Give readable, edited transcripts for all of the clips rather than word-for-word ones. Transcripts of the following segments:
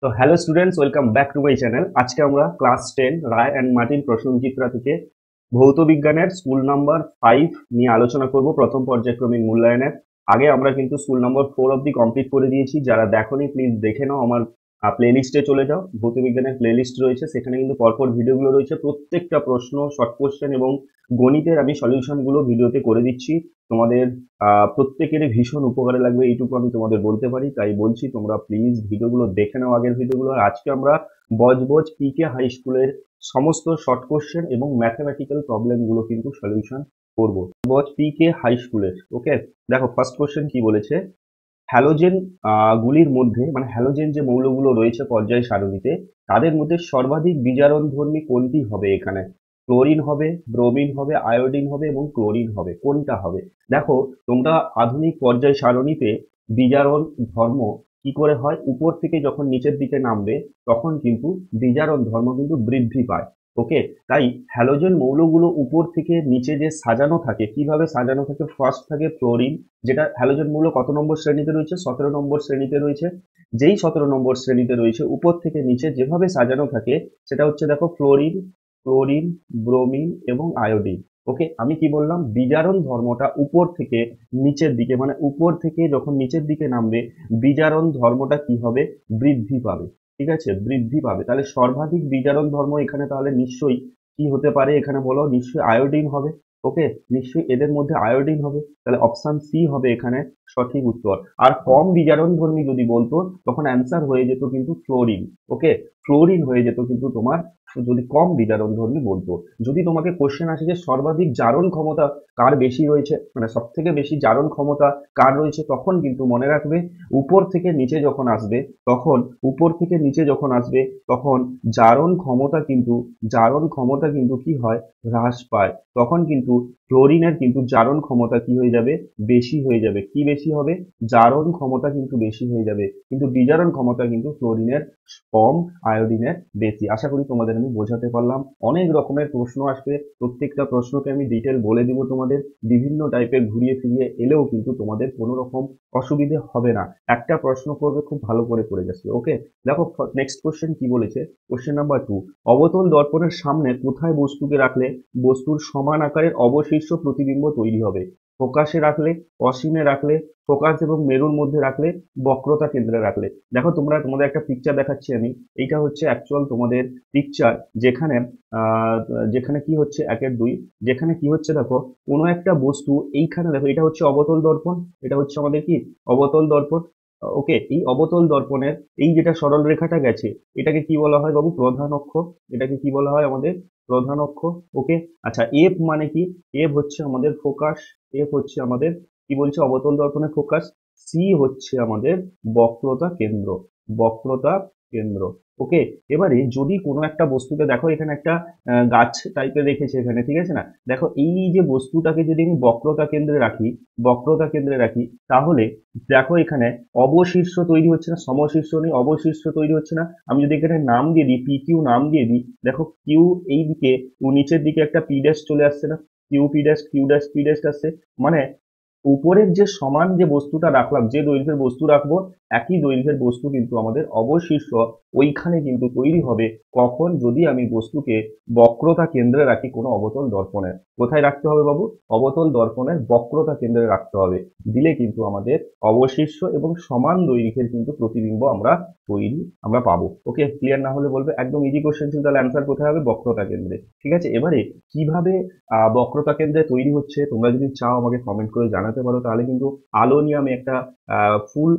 তো hello students, welcome back to my channel. আজকে আমরা ক্লাস 10 রায় অ্যান্ড মার্টিন প্রশ্নচিত্রা থেকে ভৌত বিজ্ঞানের স্কুল নাম্বার 5 নিয়ে আলোচনা করব, প্রথম পর্যায়ক্রমিক মূল্যায়নের। আগে আমরা কিন্তু স্কুল নম্বর 4 অব্দি কমপ্লিট করে দিয়েছি। যারা দেখোনি প্লিজ দেখে নাও, আমার প্লে লিস্টে চলে যাও। ভৌত বিজ্ঞানের প্লে লিস্ট রয়েছে, সেখানে কিন্তু পরপর ভিডিওগুলো রয়েছে। প্রত্যেকটা প্রশ্ন, শর্ট কোশ্চেন এবং গণিতের আমি সলিউশনগুলো ভিডিওতে করে দিচ্ছি। তোমাদের প্রত্যেকেরই ভীষণ উপকারে লাগবে, এইটুকু আমি তোমাদের বলতে পারি। তাই বলছি, তোমরা প্লিজ ভিডিওগুলো দেখে নাও, আগের ভিডিওগুলো। আর আজকে আমরা বজবজ পিকে হাই স্কুলের সমস্ত শর্ট কোশ্চেন এবং ম্যাথমেটিক্যাল প্রবলেমগুলো কিন্তু সলিউশন করবো বজ পিকে হাই স্কুলের। ওকে, দেখো ফার্স্ট কোশ্চেন কি বলেছে। হ্যালোজেন গুলির মধ্যে, মানে হ্যালোজেন যে মৌলগুলো রয়েছে পর্যায় সারণীতে, তাদের মধ্যে সর্বাধিক বিজারণধর্মী কোনটি হবে? এখানে ক্লোরিন হবে, ব্রোমিন হবে, আয়োডিন হবে এবং ক্লোরিন হবে। কোনটা হবে? দেখো, তোমরা আধুনিক পর্যায় সারণীতে বিজারণ ধর্ম কি করে হয়, উপর থেকে যখন নিচের দিকে নামবে তখন কিন্তু বিজারণ ধর্ম কিন্তু বৃদ্ধি পায়। ওকে, তাই হ্যালোজেন মৌলগুলো উপর থেকে নিচে যে সাজানো থাকে, কিভাবে সাজানো থাকে? ফার্স্ট থাকে ফ্লোরিন, যেটা হ্যালোজেন মূল্য কত নম্বর শ্রেণীতে রয়েছে? 17 নম্বর শ্রেণীতে রয়েছে। যেই 17 নম্বর শ্রেণীতে রয়েছে, উপর থেকে নিচে যেভাবে সাজানো থাকে সেটা হচ্ছে, দেখো, ফ্লোরিন, ক্লোরিন, ব্রোমিন এবং আয়োডিন। ওকে, আমি কি বললাম? বিজারণ ধর্মটা উপর থেকে নিচের দিকে, মানে উপর থেকে যখন নিচের দিকে নামবে বিজারণ ধর্মটা কি হবে? বৃদ্ধি পাবে। ঠিক আছে, বৃদ্ধি পাবে। তাহলে সর্বাধিক বিজারণ ধর্ম এখানে তাহলে নিশ্চয়ই কি হতে পারে? এখানে বলো, নিশ্চয়ই আয়োডিন হবে। ওকে, নিশ্চয়ই এদের মধ্যে আয়োডিন হবে। তাহলে অপশন সি হবে এখানে সঠিক উত্তর। আর কম বিজারণ ধর্মী যদি বলতো, তখন অ্যান্সার হয়ে যেত কিন্তু ফ্লোরিন। ওকে, ফ্লোরিন হয়ে যেত কিন্তু তোমার, যদি কম বিজারণ ধর্মী বলতো। যদি তোমাকে কোশ্চেন আসে যে সর্বাধিক জারণ ক্ষমতা কার বেশি রয়েছে, মানে সব থেকে বেশি জারণ ক্ষমতা কার রয়েছে, তখন কিন্তু মনে রাখবে উপর থেকে নিচে যখন আসবে, তখন উপর থেকে নিচে যখন আসবে তখন জারণ ক্ষমতা কিন্তু কি হয়? হ্রাস পায়। তখন কিন্তু ক্লোরিনের কিন্তু জারণ ক্ষমতা কি হয়ে যাবে? বেশি হয়ে যাবে। কি বেশি হবে? জারণ ক্ষমতা কিন্তু বেশি হয়ে যাবে, কিন্তু বিজারণ ক্ষমতা কিন্তু ক্লোরিনের কম, আয়োডিনের বেশি। আশা করি তোমাদের আমি বোঝাতে পারলাম। অনেক রকমের প্রশ্ন আসবে, প্রত্যেকটা প্রশ্নকে আমি ডিটেল বলে দিব তোমাদের। বিভিন্ন টাইপের ঘুরিয়ে ফিরিয়ে এলেও কিন্তু তোমাদের কোনো রকম অসুবিধে হবে না। একটা প্রশ্ন করবে, খুব ভালো করে করে যাচ্ছে। ওকে, দেখো নেক্সট কোশ্চেন কি বলেছে। কোশ্চেন নাম্বার 2, অবতল দর্পণের সামনে কোথায় বস্তুকে রাখলে বস্তুর সমান আকারের অবশিষ্ট প্রতিবিম্ব তৈরি হবে? ফোকাসে রাখলে, অসীমে রাখলে, ফোকাস এবং মেরুর মধ্যে রাখলে, বক্রতা কেন্দ্রে রাখলে। দেখো, তোমাদের একটা পিকচার দেখাচ্ছি আমি। এইটা হচ্ছে অ্যাকচুয়াল তোমাদের পিকচার, যেখানে আহ যেখানে কি হচ্ছে, একের দুই, যেখানে কি হচ্ছে দেখো, কোনো একটা বস্তু এইখানে দেখো, এটা হচ্ছে অবতল দর্পণ, এটা হচ্ছে আমাদের কি অবতল দর্পণ। ওকে, এই অবতল দর্পণের এই যেটা সরল রেখাটা গেছে, এটাকে কি বলা হয় বাবু? প্রধান অক্ষ। এটাকে কি বলা হয়? আমাদের প্রধান অক্ষ। ওকে, আচ্ছা, এফ মানে কি? এফ হচ্ছে আমাদের ফোকাস। এফ হচ্ছে আমাদের কি বলছে? অবতল দর্পণের ফোকাস। সি হচ্ছে আমাদের বক্রতা কেন্দ্র। বক্রতা কেন্দ্র। ওকে, এবারে যদি কোনো একটা বস্তুকে দেখো, এখানে একটা গাছ টাইপের রেখেছে এখানে, ঠিক আছে না? দেখো, এই যে বস্তুটাকে যদি আমি বক্রতা কেন্দ্রে রাখি, বক্রতা কেন্দ্রে রাখি, তাহলে দেখো এখানে অবশীর্ষ তৈরি হচ্ছে না, সমশীর্ষ নেই, অবশীর্ষ তৈরি হচ্ছে না। আমি যদি এখানে নাম দিয়ে দিই, পি কিউ নাম দিয়ে দিই, দেখো কিউ এই দিকে ও নিচের দিকে একটা পি ড্যাশ চলে আসছে না? Q P dash, Q dash P dash আসছে। মানে উপরের যে সমান যে বস্তুটা রাখলাম, যে দৈর্ঘ্যের বস্তু রাখবো, একই দৈর্ঘ্যের বস্তু কিন্তু আমাদের অবশিষ্ট ওইখানে কিন্তু তৈরি হবে। কখন? যদি আমি বস্তুকে বক্রতা কেন্দ্রে রাখি কোনো অবতল দর্পণের। কোথায় রাখতে হবে বাবু? অবতল দর্পণের বক্রতা কেন্দ্রে রাখতে হবে। দিলে কিন্তু আমাদের অবশিষ্ট এবং সমান দৈর্ঘ্যের কিন্তু প্রতিবিম্ব আমরা পাবো। ওকে, ক্লিয়ার না হলে বলবে। একদম ইজি কোশ্চেন ছিল, তাহলে অ্যান্সার কোথায় হবে? বক্রতা কেন্দ্রে। ঠিক আছে, এবারে কিভাবে বক্রতা কেন্দ্রে তৈরি হচ্ছে, তোমরা যদি চাও আমাকে কমেন্ট করে জানাতে পারো। তাহলে কিন্তু আলো নিয়ে আমি একটা ফুল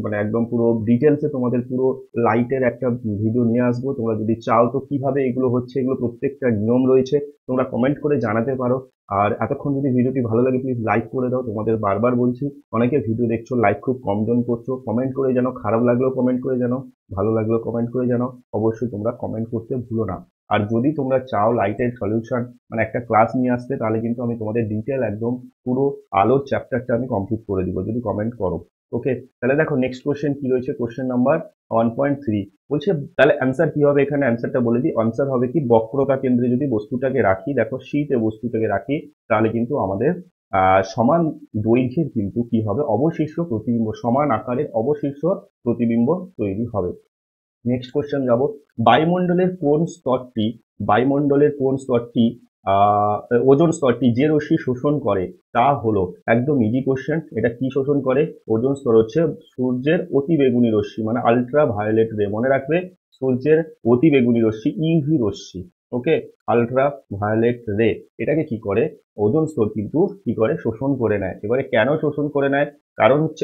মানে একদম পুরো ডিটেলসে তোমাদের পুরো লাইটের একটা ভিডিও নিয়ে আসবো। তোমরা যদি চাও তো কিভাবে এগুলো হচ্ছে, এগুলো প্রত্যেকটা নিয়ম রয়েছে, তোমরা কমেন্ট করে জানাতে পারো। আর এতক্ষণ যদি ভিডিওটি ভালো লাগে প্লিজ লাইক করে দাও। তোমাদের বারবার বলছি, অনেকে ভিডিও দেখছো, লাইক খুব কম জন করছো। কমেন্ট করে জানো, খারাপ লাগলেও কমেন্ট করে জানো, ভালো লাগলেও কমেন্ট করে জানো। অবশ্যই তোমরা কমেন্ট করতে ভুলো না। আর যদি তোমরা চাও লাইটের সলিউশন, মানে একটা ক্লাস নিয়ে আসতে, তাহলে কিন্তু আমি তোমাদের ডিটেল একদম পুরো আলোর চ্যাপ্টারটা আমি কমপ্লিট করে দিব, যদি কমেন্ট করো। ওকে, তাহলে দেখো নেক্সট কোশ্চেন কি রয়েছে। কোশ্চেন নাম্বার 1.3 বলছে, তাহলে অ্যান্সার কি হবে? এখানে অ্যান্সারটা বলে দিই। অ্যান্সার হবে কি, বক্রতা কেন্দ্রে যদি বস্তুটাকে রাখি, দেখো শীতে বস্তুটাকে রাখি, তাহলে কিন্তু আমাদের সমান দৈর্ঘ্যের কিন্তু কি হবে? অবশিষ্ট প্রতিবিম্ব, সমান আকারের অবশিষ্ট প্রতিবিম্ব তৈরি হবে। নেক্সট কোশ্চেন যাব, বায়ুমণ্ডলের কোন স্তরটি বায়ুমণ্ডলের কোন স্তরটি আহ, ওজোন স্তরটি যে রশ্মি শোষণ করে তা হলো, একদম ইজি কোশ্চেন। এটা কি শোষণ করে? ওজোন স্তর হচ্ছে সূর্যের অতি বেগুনি রশ্মি, মানে আলট্রা ভায়োলেট রে, মনে রাখবে সূর্যের অতি বেগুনি রশ্মি, ইউভি রশ্মি। ওকে, আলট্রা ভায়োলেট রে এটাকে কি করে, ওজোন স্তর কিন্তু কি করে, শোষণ করে নেয়। এবারে কেন শোষণ করে নেয়? কারণ হচ্ছে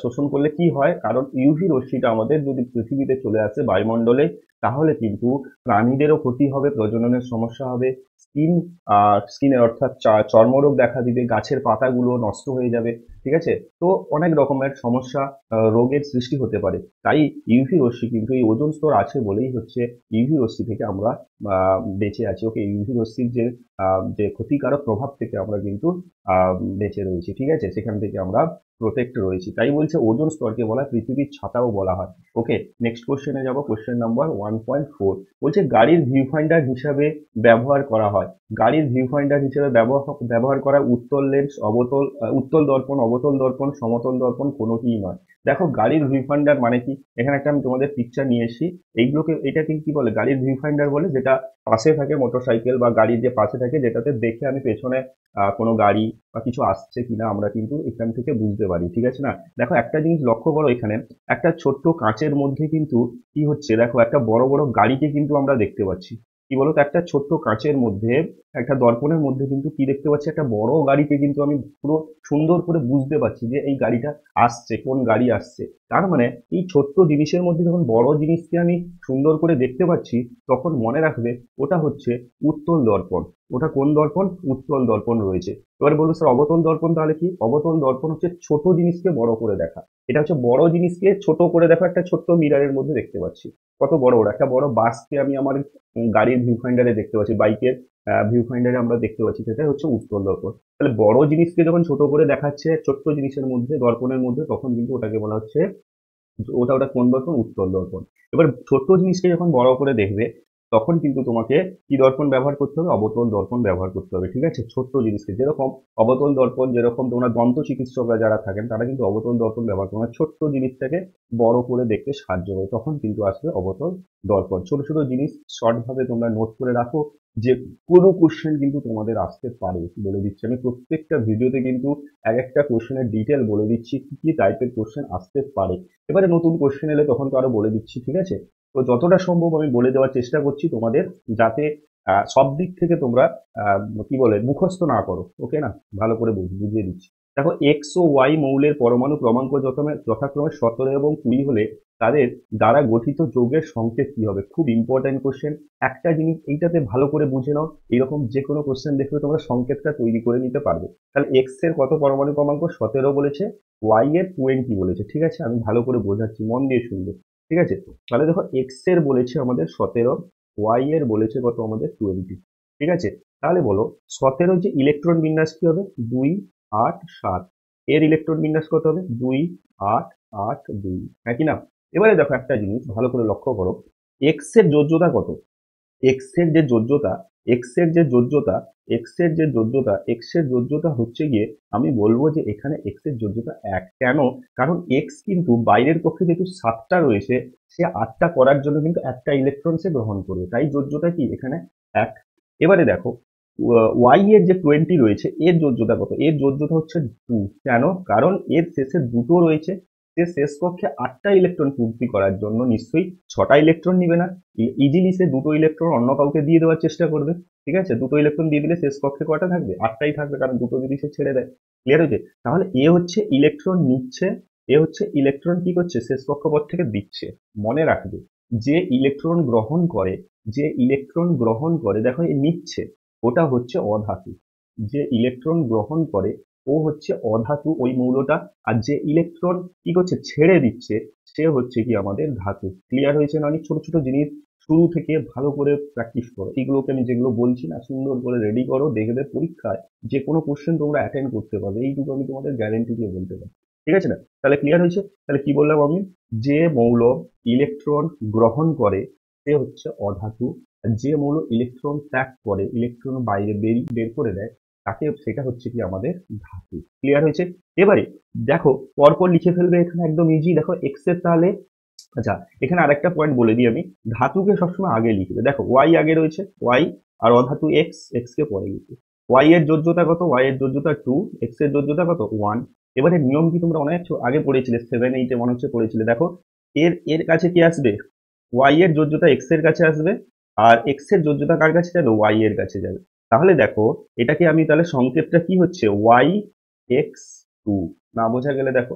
শোষণ করলে কি হয়, কারণ ইউভি রশ্মিটা আমাদের যদি পৃথিবীতে চলে আসে বায়ুমণ্ডলে, তাহলে কিন্তু প্রাণীদেরও ক্ষতি হবে, প্রজননের সমস্যা হবে, স্কিনের অর্থাৎ চর্মরোগ দেখা দিবে, গাছের পাতাগুলো নষ্ট হয়ে যাবে, ঠিক আছে। তো অনেক রকমের সমস্যা, রোগের সৃষ্টি হতে পারে। তাই ইউভি রশ্মি কিন্তু এই ওজোন স্তর আছে বলেই হচ্ছে ইউভি রশ্মি থেকে আমরা বেঁচে আছি। ওকে, ইউভি রশ্মির যে ক্ষতিকারক প্রভাব থেকে আমরা কিন্তু বেঁচে রয়েছি, ঠিক আছে, সেখান থেকে আমরা প্রোটেক্ট রয়েছি। তাই বলছে ওজোন স্তরকে বলা হয় পৃথিবীর ছাতাও বলা হয়। ওকে, নেক্সট কোশ্চেনে যাব, কোশ্চেন নাম্বার 1.4। বলছে গাড়ির ভিউ ফাইন্ডার হিসাবে ব্যবহার করা হয়, গাড়ির ভিউ ফাইন্ডার হিসেবে ব্যবহার করা উত্তল লেন্স, উত্তল দর্পণ, অবতল দর্পণ, সমতল দর্পণ কোনোটিই নয়। দেখো গাড়ির ভিউ ফাইন্ডার মানে কি, এখানে একটা আমি তোমাদের পিকচার নিয়ে এসেছি, এটাকে কি বলে, গাড়ির ভিউ ফাইন্ডার বলে, যেটা পাশে থাকে মোটরসাইকেল বা গাড়ির যে পাশে থাকে, যেটাতে দেখে আমি পেছনে কোনো গাড়ি বা কিছু আসছে কিনা আমরা কিন্তু এখান থেকে বুঝতে পারি, ঠিক আছে না। দেখো একটা জিনিস লক্ষ্য করো, এখানে একটা ছোট্ট কাঁচের মধ্যে কিন্তু কি হচ্ছে, দেখো একটা বড় বড় গাড়িকে কিন্তু আমরা দেখতে পাচ্ছি। কি বলতো, একটা ছোট্ট কাঁচের মধ্যে, একটা দর্পণের মধ্যে কিন্তু কি দেখতে পাচ্ছি, একটা বড় গাড়িকে কিন্তু আমি পুরো সুন্দর করে বুঝতে পারছি যে এই গাড়িটা আসছে, কোন গাড়ি আসছে। তার মানে এই ছোট্ট জিনিসের মধ্যে যখন বড় জিনিসকে আমি সুন্দর করে দেখতে পাচ্ছি, তখন মনে রাখবে ওটা হচ্ছে উত্তল দর্পণ। ওটা কোন দর্পণ? উত্তল দর্পণ রয়েছে। এবার বলবো স্যার অবতল দর্পণ তাহলে কি? অবতল দর্পণ হচ্ছে ছোট জিনিসকে বড় করে দেখা। এটা হচ্ছে বড় জিনিসকে ছোট করে দেখা, একটা ছোট্ট মিরারের মধ্যে দেখতে পাচ্ছি। কত বড় বড় একটা বড় বাসকে আমি আমার গাড়ির ভিউ ফাইন্ডারে দেখতে পাচ্ছি, বাইকের ভিউ ফাইন্ডারে আমরা দেখতে পাচ্ছি, সেটাই হচ্ছে উত্তল দর্পণ। তাহলে বড় জিনিসকে যখন ছোট করে দেখাচ্ছে ছোট্ট জিনিসের মধ্যে, দর্পণের মধ্যে, তখন কিন্তু ওটাকে বলা হচ্ছে, ওটা কোন দর্পণ? উত্তল দর্পণ। এবার ছোট্ট জিনিসকে যখন বড় করে দেখবে, তখন কিন্তু তোমাকে কি দর্পণ ব্যবহার করতে হবে? অবতল দর্পণ ব্যবহার করতে হবে, ঠিক আছে। ছোট্ট জিনিসকে যেরকম অবতল দর্পণ, যেরকম তোমরা দন্ত চিকিৎসকরা যারা থাকেন তারা কিন্তু অবতল দর্পণ ব্যবহার করে, ছোট্ট জিনিসটাকে বড় করে দেখতে সাহায্য করে, তখন কিন্তু আসবে অবতল দর্পণ। ছোট ছোট জিনিস শর্ট ভাবে তোমরা নোট করে রাখো, যে কোনো কোশ্চেন কিন্তু তোমাদের আসতে পারে, বলে দিচ্ছি আমি প্রত্যেকটা ভিডিওতে কিন্তু এক একটা কোশ্চেনের ডিটেল বলে দিচ্ছি, কি কি টাইপের কোশ্চেন আসতে পারে। এবারে নতুন কোশ্চেন এলে তখন তো আরো বলে দিচ্ছি, ঠিক আছে। তো যতটা সম্ভব আমি বলে দেওয়ার চেষ্টা করছি তোমাদের, যাতে সব দিক থেকে তোমরা আহ, কি বলে মুখস্থ না করো, ওকে না, ভালো করে বুঝিয়ে দিচ্ছি। দেখো এক্স ও ওয়াই মৌলের পরমাণু ক্রমাঙ্ক যথাক্রমে 17 এবং 20 হলে তাদের দ্বারা গঠিত যৌগের সংকেত কি হবে? খুব ইম্পর্টেন্ট কোশ্চেন। একটা জিনিস এইটাতে ভালো করে বুঝে নাও, এরকম যে কোনো কোশ্চেন দেখলে তোমরা সংকেতটা তৈরি করে নিতে পারবে। তাহলে এক্স এর কত পরমাণু ক্রমাঙ্ক? 17 বলেছে, ওয়াই এর 20 বলেছে, ঠিক আছে। আমি ভালো করে বোঝাচ্ছি, মন দিয়ে শুনবে, ঠিক আছে। তাহলে দেখো এক্স এর বলেছে আমাদের 17, ওয়াই এর বলেছে কত আমাদের 20, ঠিক আছে। তাহলে বলো 17 যে ইলেকট্রন বিন্যাস কি হবে? 2, 8, 7। এর ইলেকট্রন বিন্যাস কত হবে? 2, 8, 8, 2, হ্যাঁ কি না? এবারে দেখো একটা জিনিস ভালো করে লক্ষ্য করো, এক্স এর যোজ্যতা কত? এক্স এর যে যোজ্যতা এক্স এর যে যোজ্যতা এক্স এর যে যোজ্যতা এক্স এর যোজ্যতা হচ্ছে গিয়ে, আমি বলবো যে এখানে এক্স এর যোজ্যতা 1। কেন? কারণ এক্স কিন্তু বাইরের পক্ষে যেহেতু 7টা রয়েছে, সে 8টা করার জন্য কিন্তু একটা ইলেকট্রন সে গ্রহণ করবে, তাই যোজ্যতা কি এখানে 1। এবারে দেখো ওয়াই এর যে 20 রয়েছে, এর যোজ্যতা কত? এর যোজ্যতা হচ্ছে 2। কেন? কারণ এর শেষে দুটো রয়েছে, সে শেষ কক্ষে 8টা ইলেকট্রন পূর্তি করার জন্য নিশ্চয়ই 6টা ইলেকট্রন নিবে না, ইজিলি সে দুটো ইলেকট্রন অন্য কাউকে দিয়ে দেওয়ার চেষ্টা করবে, ঠিক আছে। দুটো ইলেকট্রন দিয়ে দিলে শেষ কক্ষে কটা থাকবে? 8টাই থাকবে, কারণ দুটো যদি সে ছেড়ে দেয়। ক্লিয়ার হয়েছে? তাহলে এ হচ্ছে ইলেকট্রন নিচ্ছে, এ হচ্ছে ইলেকট্রন কি করছে? শেষ কক্ষপথ থেকে দিচ্ছে। মনে রাখবে, যে ইলেকট্রন গ্রহণ করে, যে ইলেকট্রন গ্রহণ করে, দেখো এ নিচ্ছে, ওটা হচ্ছে অধাতু। যে ইলেকট্রন গ্রহণ করে ও হচ্ছে অধাতু, ওই মৌলটা। আর যে ইলেকট্রন কি করছে? ছেড়ে দিচ্ছে, সে হচ্ছে কি আমাদের ধাতু। ক্লিয়ার হয়েছে না? অনেক ছোট ছোট জিনিস শুরু থেকে ভালো করে প্র্যাকটিস করো, এগুলোকে আমি যেগুলো বলছি না, সুন্দর করে রেডি করো, দেখবে পরীক্ষায় যে কোনো কোশ্চেন তোমরা অ্যাটেন্ড করতে পারবে, এইটুকু আমি তোমাদের গ্যারেন্টি দিয়ে বলতে পারি, ঠিক আছে না? তাহলে ক্লিয়ার হয়েছে? তাহলে কি বললাম আমি, যে মৌল ইলেকট্রন গ্রহণ করে সে হচ্ছে অধাতু, আর যে মৌল ইলেকট্রন ত্যাগ করে, ইলেকট্রন বাইরে বের করে দেয়, তাকে, সেটা হচ্ছে কি আমাদের ধাতু। ক্লিয়ার হয়েছে? এবারে দেখো পরপর লিখে ফেলবে, এখানে একদম ইজি। দেখো এক্স এর তাহলে আচ্ছা, এখানে আরেকটা পয়েন্ট বলে দিই আমি, ধাতুকে সবসময় আগে লিখবে। দেখো ওয়াই আগে রয়েছে, ওয়াই, আর অধাতু এক্স, এক্স কে পরে লিখবে। ওয়াই এর যোজ্যতা কত? ওয়াই এর যোজ্যতা 2, এক্স এর যোজ্যতা কত? 1। এবারে নিয়ম কি তোমরা অনেক আগে পড়েছিলে, 7-8 মনে হচ্ছে পড়েছিলে। দেখো এর এর কাছে কি আসবে? ওয়াই এর যোজ্যতা এক্স এর কাছে আসবে, আর এক্স এর যোজ্যতা কার কাছে যাবে? ওয়াই এর কাছে যাবে। তাহলে দেখো এটাকে আমি তাহলে সংকেতটা কি হচ্ছে? Y X two. না বোঝা গেলে দেখো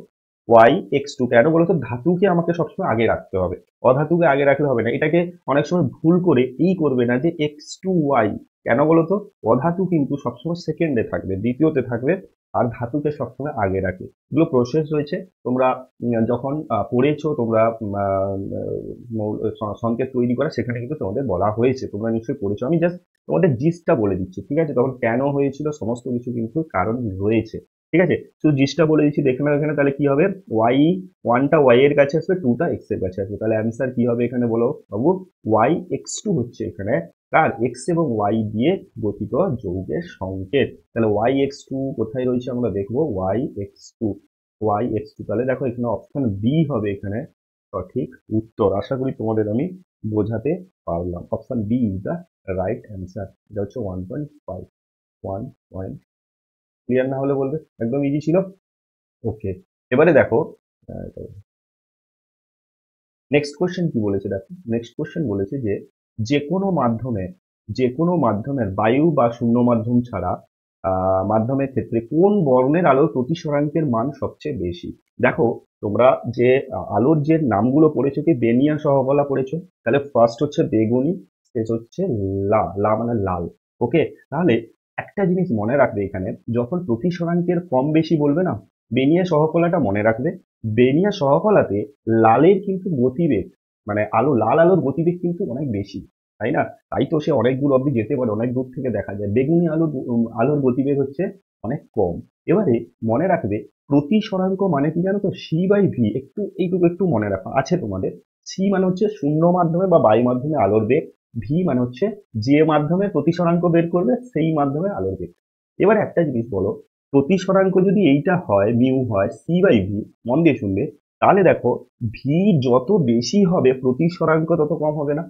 ওয়াই এক্স টু, কেন বলতো? ধাতুকে আমাকে সবসময় আগে রাখতে হবে, অধাতুকে আগে রাখলে হবে না। এটাকে অনেক সময় ভুল করে এই করবে না যে এক্স টু ওয়াই, কেন বলতো? অধাতু কিন্তু সবসময় সেকেন্ডে থাকবে, দ্বিতীয়তে থাকবে, আর ধাতুকে সবসময় আগে রাখে। এগুলো প্রসেস রয়েছে, তোমরা যখন পড়েছো, তোমরা সংকেত তৈরি করা সেখানে কিন্তু তোমাদের বলা হয়েছে, তোমরা নিশ্চয়ই পড়েছো। আমি জাস্ট তোমাদের জিসটা বলে দিচ্ছি, ঠিক আছে? তখন কেন হয়েছিল সমস্ত কিছু কিন্তু কারণ রয়েছে, ঠিক আছে? শুধু জিসটা বলে দিচ্ছি, দেখে নাও এখানে। তাহলে কি হবে? ওয়াই ওয়ানটা ওয়াই এর কাছে আসবে, টুটা এক্স এর কাছে আসবে। তাহলে অ্যান্সার কি হবে এখানে বলো বাবু? ওয়াই এক্স টু হচ্ছে এখানে কার? এক্স এবং ওয়াই দিয়ে গঠিত যৌগের সংকেত। তাহলে ওয়াই এক্স টু কোথায় রয়েছে আমরা দেখবো। Y X two, Y X two. তাহলে দেখো এখানে অপশন বি হবে এখানে সঠিক উত্তর। আশা করি তোমাদের আমি বোঝাতে পারলাম। Option B is the right answer. এটা হচ্ছে 1.5, 1 ক্লিয়ার না হলে বলবে, একদম ইজি ছিল। ওকে, এবারে দেখো নেক্সট কোশ্চেন কি বলেছে। দেখো নেক্সট কোশ্চেন বলেছে যে যে কোনো মাধ্যমে, যে কোনো মাধ্যমের বায়ু বা শূন্য মাধ্যম ছাড়া মাধ্যমের ক্ষেত্রে কোন বর্ণের আলোর প্রতিসরাঙ্কের মান সবচেয়ে বেশি। দেখো তোমরা যে আলোর যে নামগুলো পড়েছো, কি বেনিয়া সহকলা পড়েছো? তাহলে ফার্স্ট হচ্ছে বেগুনি, শেষ হচ্ছে লা, লা মানে লাল। ওকে, তাহলে একটা জিনিস মনে রাখবে, এখানে যখন প্রতিসরাঙ্কের কম বেশি বলবে না, বেনিয়া সহকলাটা মনে রাখবে। বেনিয়া সহকলাতে লালের কিন্তু গতিবেগ, মানে লাল আলোর গতিবেগ কিন্তু অনেক বেশি, তাই না? তাই তো সে অনেক দূর অব্দি যেতে পারে, অনেক দূর থেকে দেখা যায়। বেগুনি আলোর গতিবেগ হচ্ছে অনেক কম। এবারে মনে রাখবে প্রতিসরাঙ্ক মানে কি জানো তো? C by V. একটু এইটুকু একটু মনে রাখা আছে তোমাদের। সি মানে হচ্ছে শূন্য মাধ্যমে বা বায়ু মাধ্যমে আলোর বেগ, ভি মানে হচ্ছে যে মাধ্যমে প্রতিসরাঙ্ক বের করবে সেই মাধ্যমে আলোর বেগ। এবার একটা জিনিস বলো, প্রতিসরাঙ্ক যদি এইটা হয়, মিউ হয় সি বাই ভি, মন দিয়ে শুনবে, তাহলে দেখো ভি যত বেশি হবে প্রতিসরাঙ্ক তত কম হবে না?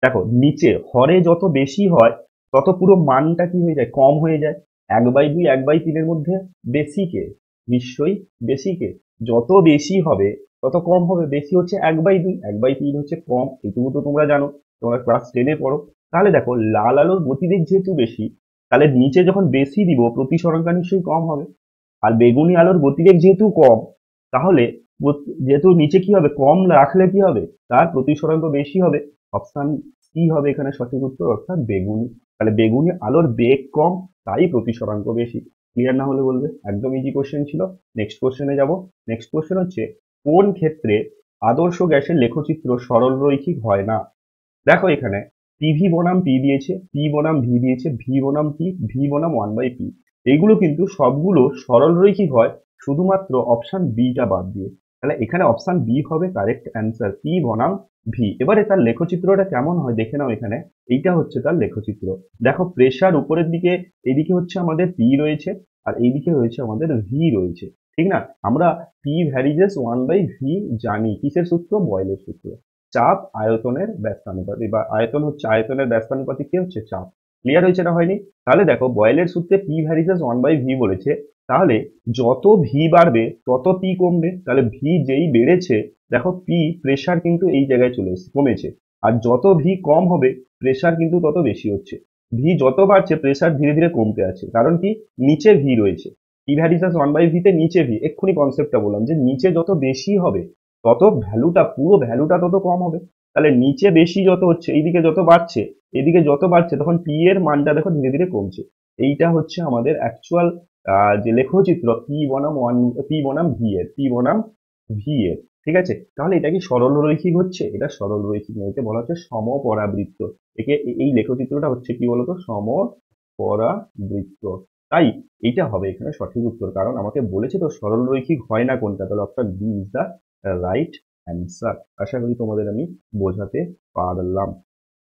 দেখো নিচে হরে যত বেশি হয় তত পুরো মানটা কি হয়ে যায়? কম হয়ে যায়। 1/2 1/3 মধ্যে বেশি কে? নিশ্চয়ই বেশি কে। যত বেশি হবে তত কম হবে। বেশি হচ্ছে 1/2, 1/3 হচ্ছে কম, এটুকু তো তোমরা জানো, তোমরা ক্লাস 10-এ পড়ো। তাহলে দেখো লাল আলোর গতিবেগ যেহেতু বেশি, তাহলে নিচে যখন বেশি দিব প্রতিসরণটা নিশ্চয়ই কম হবে। আর বেগুনি আলোর গতিবেগ যেহেতু কম, তাহলে যেহেতু নিচে কি হবে? কম রাখলে কি হবে? তার প্রতিসরাঙ্ক বেশি হবে। অপশন সি হবে এখানে সঠিক উত্তর, অর্থাৎ বেগুনি। তাহলে বেগুনি আলোর বেগ কম, তাই প্রতিসরাঙ্ক বেশি। ক্লিয়ার না হলে বলবে। একদম ইজি কোশ্চেন ছিল। নেক্সট কোশ্চেনে যাব। নেক্সট কোশ্চেন হচ্ছে কোন ক্ষেত্রে আদর্শ গ্যাসের লেখচিত্র সরল রৈখিক হয় না। দেখো এখানে পিভি বনাম পি দিয়েছে, পি বনাম ভি দিয়েছে, ভি বনাম পি, ভি বনাম 1/p। এইগুলো কিন্তু সবগুলো সরল রৈখিক হয় শুধুমাত্র অপশন বিটা বাদ দিয়ে। তাহলে এখানে অপশন বি হবে কারেক্ট অ্যান্সার, পি বনাম ভি। এবারে তার লেখচিত্রটা কেমন হয় দেখে নাও এখানে। এইটা হচ্ছে তার লেখচিত্র। দেখো প্রেসার উপরের দিকে, এইদিকে হচ্ছে আমাদের পি রয়েছে, আর এইদিকে রয়েছে আমাদের ভি রয়েছে, ঠিক না? আমরা পি ভ্যারিজেস 1/v জানি, কিসের সূত্র? বয়েলের সূত্র। চাপ আয়তনের ব্যস্তানুপাতি, বা আয়তন হচ্ছে আয়তনের ব্যস্তানুপাতি, কি হচ্ছে? চাপ। ক্লিয়ার হয়েছে না হয়নি? তাহলে দেখো বয়েলের সূত্রে পি ভ্যারিজেস 1/v বলেছে, তাহলে যত ভি বাড়বে তত পি কমবে। তাহলে ভি যেই বেড়েছে, দেখো পি প্রেসার কিন্তু এই জায়গায় চলে এসেছে, কমেছে। আর যত ভি কম হবে প্রেসার কিন্তু তত বেশি হচ্ছে। ভি যত বাড়ছে প্রেসার ধীরে ধীরে কমতে আছে, কারণ কি? নিচে ভি রয়েছে। পি ভ্যারিজেস 1/v তে নিচে ভি, এক্ষুনি কনসেপ্টটা বললাম যে নিচে যত বেশি হবে তত ভ্যালুটা, পুরো ভ্যালুটা তত কম হবে। তাহলে নিচে বেশি যত হচ্ছে, এইদিকে যত বাড়ছে, এদিকে যত বাড়ছে, তখন পি এর মানটা দেখো ধীরে ধীরে কমছে। এইটা হচ্ছে আমাদের অ্যাকচুয়াল যে লেখচিত্র পি বনাম পি বনাম ভি এর, পি বনাম ভি এর। ঠিক আছে? তাহলে এটা কি সরল রৈখিক হচ্ছে? এটা সরল রৈখিক নয়, একে বলা হচ্ছে সমপরাবৃত্ত। একে এই লেখচিত্রটা হচ্ছে কি বলতো? সমপরাবৃত্ত। তাই এইটা হবে এখানে সঠিক উত্তর, কারণ আমাকে বলেছে তো সরল রৈখিক হয় না কোনটা। তাহলে option B is the right answer. আশা করি তোমাদের আমি বোঝাতে পারলাম।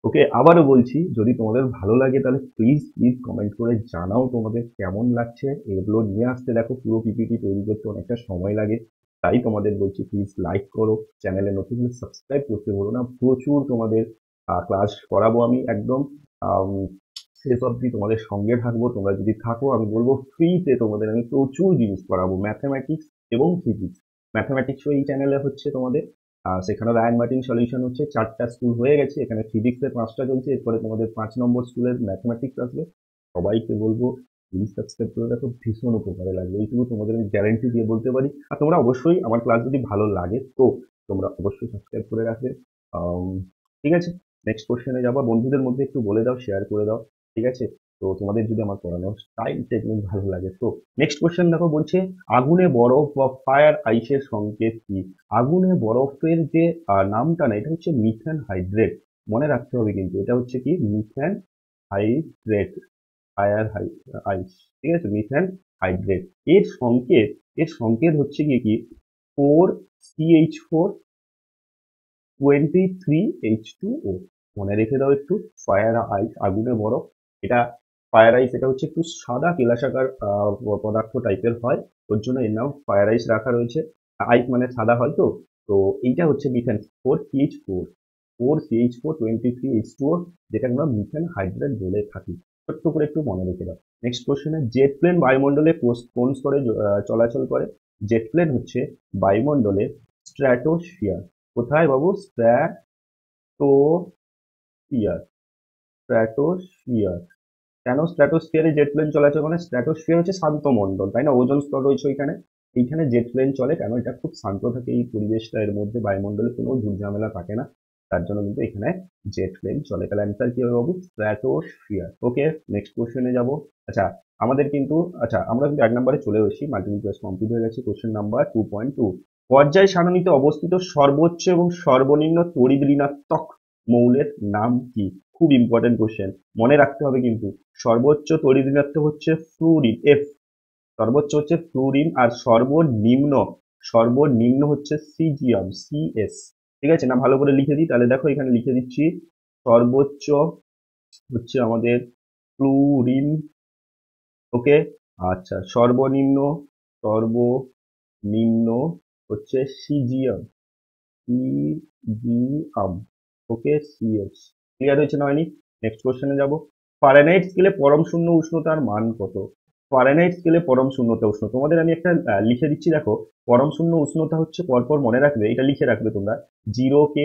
ওকে, আবারও বলছি, যদি তোমাদের ভালো লাগে তাহলে প্লিজ প্লিজ কমেন্ট করে জানাও তোমাদের কেমন লাগছে। এগুলো নিয়ে আসতে দেখো পুরো পিপিটি তৈরি করতে অনেকটা সময় লাগে। তাই তোমাদের বলছি প্লিজ লাইক করো, চ্যানেলে নতুন হলে সাবস্ক্রাইব করতে বলো না। প্রচুর তোমাদের ক্লাস করাবো আমি একদম শেষ অবধি তোমাদের সঙ্গে থাকবো। তোমরা যদি থাকো আমি বলবো ফ্রিতে তোমাদের আমি প্রচুর জিনিস করাবো, ম্যাথামেটিক্স এবং ফিজিক্স। ম্যাথামেটিক্সও এই চ্যানেলে হচ্ছে তোমাদের, সেখানে রায়ান মার্টিন সলিউশন হচ্ছে, 4টা স্কুল হয়ে গেছে, এখানে ফিজিক্সের 5টা চলছে, এরপরে তোমাদের 5 নম্বর স্কুলের ম্যাথামেটিক্স আসবে। সবাইকে বলবো প্লিজ সাবস্ক্রাইব করে রাখো, ভীষণ উপকারে লাগবে, এইটুকু তোমাদের আমি গ্যারান্টি দিয়ে বলতে পারি। আর তোমরা অবশ্যই আমার ক্লাস যদি ভালো লাগে তো তোমরা অবশ্যই সাবস্ক্রাইব করে রাখবে। ঠিক আছে, নেক্সট কোশ্চেনে যাবো। বন্ধুদের মধ্যে একটু বলে দাও, শেয়ার করে দাও, ঠিক আছে? তো তোমাদের যদি আমার পড়ানোর স্টাইল টেকনিক ভালো লাগে তো। নেক্সট কোশ্চেন দেখো, বলছে আগুনে বরফ বা ফায়ার আইসের সংকেত কি? আগুনে বরফের যে নামটা না, এটা হচ্ছে মিথেন হাইড্রেট। মনে রাখতে হবে কিন্তু, এটা হচ্ছে কি মিথেন হাইড্রেট, ফায়ার আইস, ঠিক আছে, মিথেন হাইড্রেট। এর সংকেত, এর সংকেত হচ্ছে কি 4CH4 23H2O। মনে রেখে দাও একটু। ফায়ার আইস, আগুনে বরফ, এটা ফায়ার আইস, এটা হচ্ছে একটু সাদা কেলাসাকার পদার্থ টাইপের হয়, ওর জন্য এর নাম ফায়ার আইস রাখা রয়েছে। আইস মানে সাদা হয় তো। তো এইটা হচ্ছে মিথেন 4CH4 যেটা আমরা মিথেন হাইড্রেট বলে থাকি। ছোট্ট করে একটু মনে রেখে দাও। নেক্সট কোশ্চেনে, জেট প্লেন বায়ুমণ্ডলে কোন স্তরে চলাচল করে? জেট প্লেন হচ্ছে বায়ুমণ্ডলে স্ট্র্যাটোস্ফিয়ার। কোথায় বাবু? Stratosphere, stratosphere. কেন স্ট্র্যাটোস্ফিয়ারে জেট প্লেন চলাচল? মানে স্ট্র্যাটোস্ফিয়ার হচ্ছে শান্ত মণ্ডল, তাই না? ওজোন স্তর রয়েছে ওইখানে, এইখানে জেট প্লেন চলে। কেন? এটা খুব শান্ত থাকে এই পরিবেশটা, এর মধ্যে বায়ুমণ্ডলে কোনো ঝুটঝামেলা থাকে না, তার জন্য কিন্তু এখানে জেট প্লেন চলে। তাহলে অ্যান্সার কি হবে বাবু? স্ট্র্যাটোস্ফিয়ার। ওকে, নেক্সট কোশ্চেনে যাব। আচ্ছা, আমাদের কিন্তু, আচ্ছা আমরা কিন্তু 1 নম্বরে চলে এসেছি, মাল্টিপল চয়েস কমপ্লিট হয়ে গেছে। কোশ্চেন নাম্বার 2.2, পর্যায় সারণীতে অবস্থিত সর্বোচ্চ এবং সর্বনিম্ন তড়িৎ ঋণাত্মক মৌলের নাম কি? খুব ইম্পর্টেন্ট কোশ্চেন, মনে রাখতে হবে কিন্তু। সর্বোচ্চ তড়িৎ ঋণাত্মক হচ্ছে ফ্লুরিন, এফ। সর্বোচ্চ হচ্ছে ফ্লুরিন, আর সর্বনিম্ন, সর্বনিম্ন হচ্ছে সিজিয়াম, সিএস। ঠিক আছে না? ভালো করে লিখে দিই, তাহলে দেখো এখানে লিখে দিচ্ছি। সর্বোচ্চ হচ্ছে আমাদের ফ্লুরিন, ওকে। আচ্ছা, সর্বনিম্ন, সর্বনিম্ন হচ্ছে সিজিয়াম, সিজিয়াম, ওকে, সিএস। ক্লিয়ার হয়েছে না হয়নি? নেক্সট কোশ্চেনে যাব। ফারেনহাইট স্কেলে পরম শূন্য উষ্ণতার মান কত? ফারেনহাইট স্কেলে পরম শূন্যতা উষ্ণ, তোমাদের আমি একটা লিখে দিচ্ছি দেখো। পরম শূন্য উষ্ণতা হচ্ছে, পরপর মনে রাখবে, এটা লিখে রাখবে তোমরা। 0K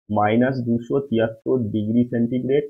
-273 ডিগ্রি সেন্টিগ্রেড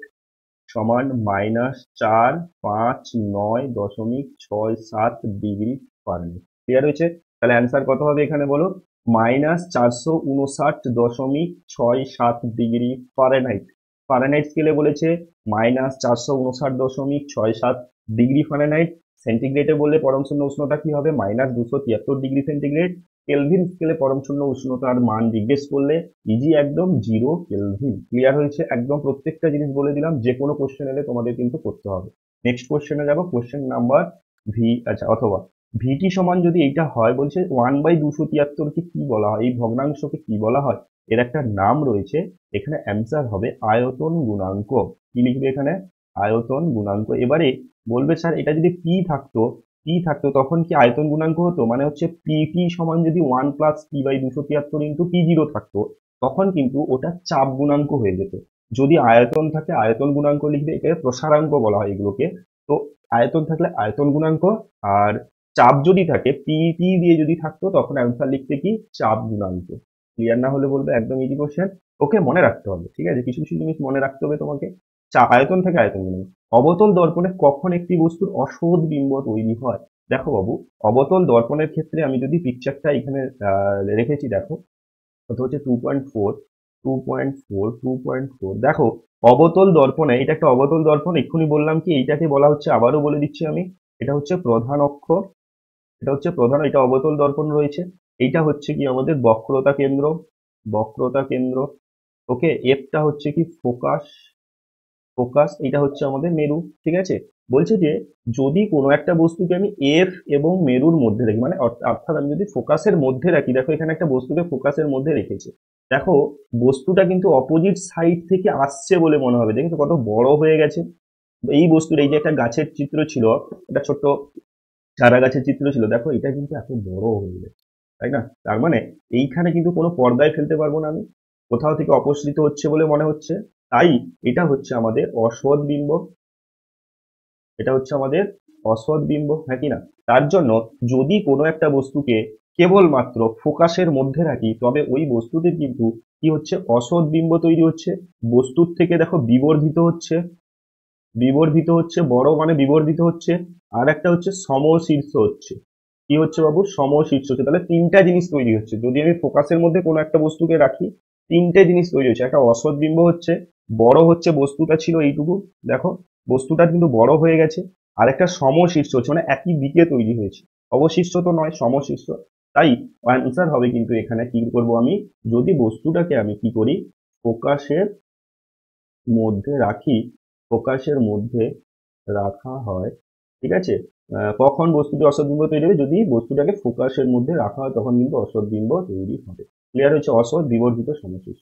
সমান -459.67 ডিগ্রি ফারেনহাইট। ক্লিয়ার হয়েছে? তাহলে অ্যান্সার কত হবে এখানে বলো? -459.67 ডিগ্রি ফারেনহাইট। ফারেনহাইট স্কেলে বলেছে -459.67 ডিগ্রি ফারেনহাইট। সেন্টিগ্রেডে বললে পরম শূন্য উষ্ণতা কি হবে? -273 ডিগ্রি সেন্টিগ্রেড। কেলভিন স্কেলে পরম শূন্য উষ্ণতার মান জিজ্ঞেস করলে ইজি একদম, 0 কেলভিন। ক্লিয়ার হয়েছে? একদম প্রত্যেকটা জিনিস বলে দিলাম, যে কোনো কোশ্চেন এলে তোমাদের কিন্তু করতে হবে। নেক্সট কোশ্চেনে যাবো, কোশ্চেন নাম্বার আচ্ছা, অথবা ভিটি সমান যদি এইটা হয়, বলছে 1/273কে কি বলা হয়? এই ভগ্নাংশকে কি বলা হয়? এর একটা নাম রয়েছে। এখানে অ্যান্সার হবে আয়তন গুণাঙ্ক। কি লিখবে এখানে? আয়তন গুণাঙ্ক। এবারে বলবে স্যার এটা যদি পি থাকতো তখন কি আয়তন গুণাঙ্ক হতো? মানে হচ্ছে পিটি সমান যদি 1+P/273 × P0 থাকতো, তখন কিন্তু ওটা চাপ গুণাঙ্ক হয়ে যেত। যদি আয়তন থাকে আয়তন গুণাঙ্ক লিখবে, একে প্রসারাঙ্ক বলা হয় এগুলোকে। তো আয়তন থাকলে আয়তন গুণাঙ্ক, আর চাপ যদি থাকে, পিটি দিয়ে যদি থাকতো, তখন অ্যান্সার লিখতে কি? চাপ গুণাঙ্ক। ক্লিয়ার না হলে বলবে, একদম ইজি কোশ্চেন। ওকে, মনে রাখতে হবে, ঠিক আছে? কিছু কিছু জিনিস মনে রাখতে হবে তোমাকে। আয়তন থেকে আয়তন গুণাঙ্ক। অবতল দর্পণে কখন একটি বস্তুর অসৎ বিম্ব তৈরি হয়? দেখো বাবু, অবতল দর্পণের ক্ষেত্রে আমি যদি পিকচারটা এখানে রেখেছি, দেখো কত হচ্ছে 2.4, 2.4, দেখো অবতল দর্পণে, এটা একটা অবতল দর্পণ, এক্ষুনি বললাম কি এইটাকে বলা হচ্ছে, আবারও বলে দিচ্ছি আমি, এটা হচ্ছে প্রধান অক্ষ, এটা হচ্ছে প্রধান, এটা অবতল দর্পণ রয়েছে। এইটা হচ্ছে কি আমাদের বক্রতা কেন্দ্র, বক্রতা কেন্দ্র, ওকে। এফটা হচ্ছে কি ফোকাস, ফোকাস, এটা হচ্ছে আমাদের মেরু, ঠিক আছে। বলছে যে যদি কোনো একটা বস্তুকে আমি এফ এবং মেরুর মধ্যে রাখি, মানে অর্থাৎ আমি যদি ফোকাসের মধ্যে রাখি, দেখো এখানে একটা বস্তুকে ফোকাসের মধ্যে রেখেছে, দেখো বস্তুটা কিন্তু অপোজিট সাইড থেকে আসছে বলে মনে হবে। দেখো কত বড় হয়ে গেছে এই বস্তুর। এই যে একটা গাছের চিত্র ছিল, একটা ছোট্ট চারা গাছের চিত্র ছিল, দেখো এটা কিন্তু এত বড় হয়ে গেছে। তাই না? তার মানে এইখানে কিন্তু কোনো পর্দায় ফেলতে পারবো না আমি, কোথাও থেকে অপসৃত হচ্ছে বলে মনে হচ্ছে। তাই এটা হচ্ছে আমাদের অসৎ বিম্ব, এটা হচ্ছে আমাদের অসৎ বিম্ব, হ্যাঁ কি না? তার জন্য যদি কোনো একটা বস্তুকে কেবলমাত্র ফোকাসের মধ্যে রাখি, তবে ওই বস্তুটির কিন্তু কি হচ্ছে, অসৎ বিম্ব তৈরি হচ্ছে। বস্তুর থেকে দেখো বিবর্ধিত হচ্ছে, বিবর্ধিত হচ্ছে, বড় মানে বিবর্ধিত হচ্ছে। আর একটা হচ্ছে সমশীর্ষ হচ্ছে। কি হচ্ছে বাবু? সমশীর্ষ হচ্ছে। তাহলে তিনটা জিনিস তৈরি হচ্ছে যদি আমি ফোকাসের মধ্যে কোনো একটা বস্তুকে রাখি। তিনটে জিনিস তৈরি হচ্ছে, একটা অসৎ বিম্ব হচ্ছে, বড় হচ্ছে, বস্তুটা ছিল এইটুকু, দেখো বস্তুটা কিন্তু বড় হয়ে গেছে। আর একটা সমশীর্ষ হচ্ছে, মানে একই দিকে তৈরি হয়েছে, অবশিষ্ট তো নয়, সমশীর্ষ। তাই অ্যান্সার হবে কিন্তু এখানে কি করব আমি, যদি বস্তুটাকে আমি কি করি, ফোকাসের মধ্যে রাখি, ফোকাসের মধ্যে রাখা হয়, ঠিক আছে? কখন বস্তুটি অসৎবিম্ব তৈরি হবে, যদি বস্তুটাকে ফোকাসের মধ্যে রাখা হয় তখন কিন্তু অসৎবিম্ব তৈরি হবে। ক্লিয়ার হচ্ছে অসৎ বিবর্ধিত সমশীর্ষ।